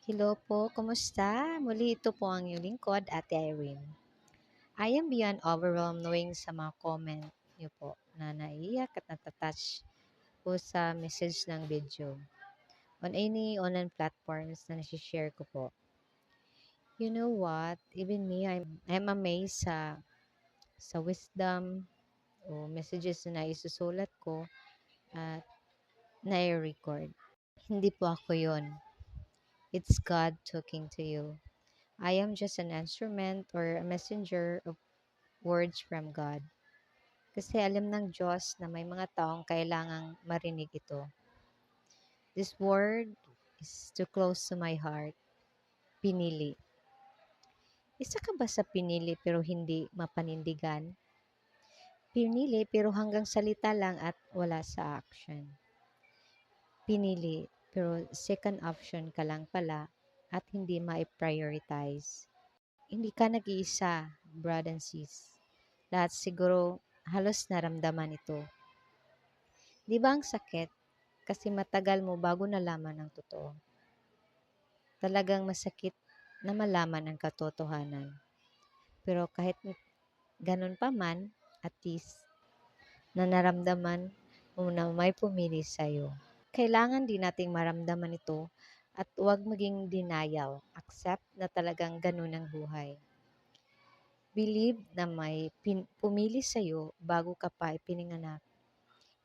Hello po, kumusta? Muli ito po ang iyong lingkod, Ate Irene. I am beyond overwhelmed knowing sa mga comment niyo po na naiiyak at natatouch po sa message ng video on any online platforms na nasi-share ko po. You know what? Even me, I'm amazed sa wisdom o messages na isusulat ko at nai-record. Hindi po ako yon. It's God talking to you. I am just an instrument or a messenger of words from God. Kasi alam ng Diyos na may mga taong kailangang marinig ito. This word is too close to my heart. Pinili. Isa ka ba sa pinili pero hindi mapanindigan? Pinili pero hanggang salita lang at wala sa action. Pinili pero second option ka lang pala at hindi ma-prioritize. Hindi ka nag-iisa, brad and sis. Lahat siguro halos naramdaman ito. Di ba ang sakit? Kasi matagal mo bago nalaman ang totoo. Talagang masakit na malaman ang katotohanan. Pero kahit ganun pa man, at least na naramdaman mo na may pumili sa'yo. Kailangan din nating maramdaman ito at huwag maging denial. Accept na talagang ganun ang buhay. Believe na may pumili sa'yo bago ka pa ipinanganak.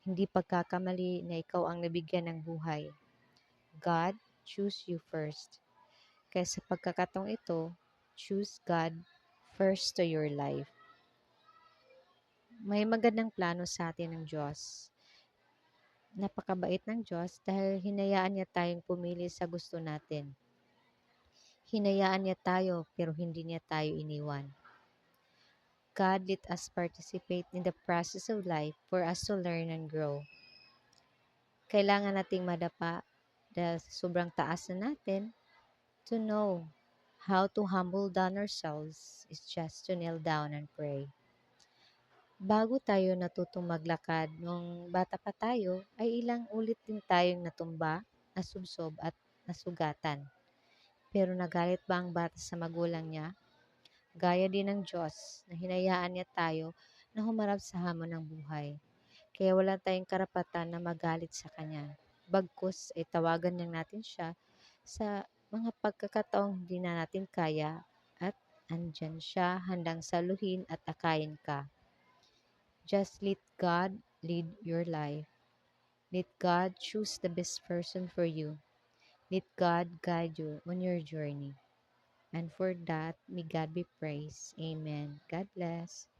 Hindi pagkakamali na ikaw ang nabigyan ng buhay. God choose you first. Kaya sa pagkakataong ito, choose God first to your life. May magandang plano sa atin ng Diyos. Napakabait ng Diyos dahil hinayaan niya tayong pumili sa gusto natin. Hinayaan niya tayo pero hindi niya tayo iniwan. God let us participate in the process of life for us to learn and grow. Kailangan nating madapa dahil sa sobrang taas na natin to know how to humble down ourselves is just to kneel down and pray. Bago tayo natutong maglakad nung bata pa tayo, ay ilang ulit din tayong natumba, nasubsob at nasugatan. Pero nagalit ba ang bata sa magulang niya? Gaya din ng Diyos na hinayaan niya tayo na humarap sa hamon ng buhay. Kaya wala tayong karapatan na magalit sa Kanya. Bagkus ay tawagan lang natin siya sa mga pagkakataong hindi na natin kaya at andyan siya handang saluhin at akayin ka. Just let God lead your life. Let God choose the best person for you. Let God guide you on your journey. And for that, may God be praised. Amen. God bless.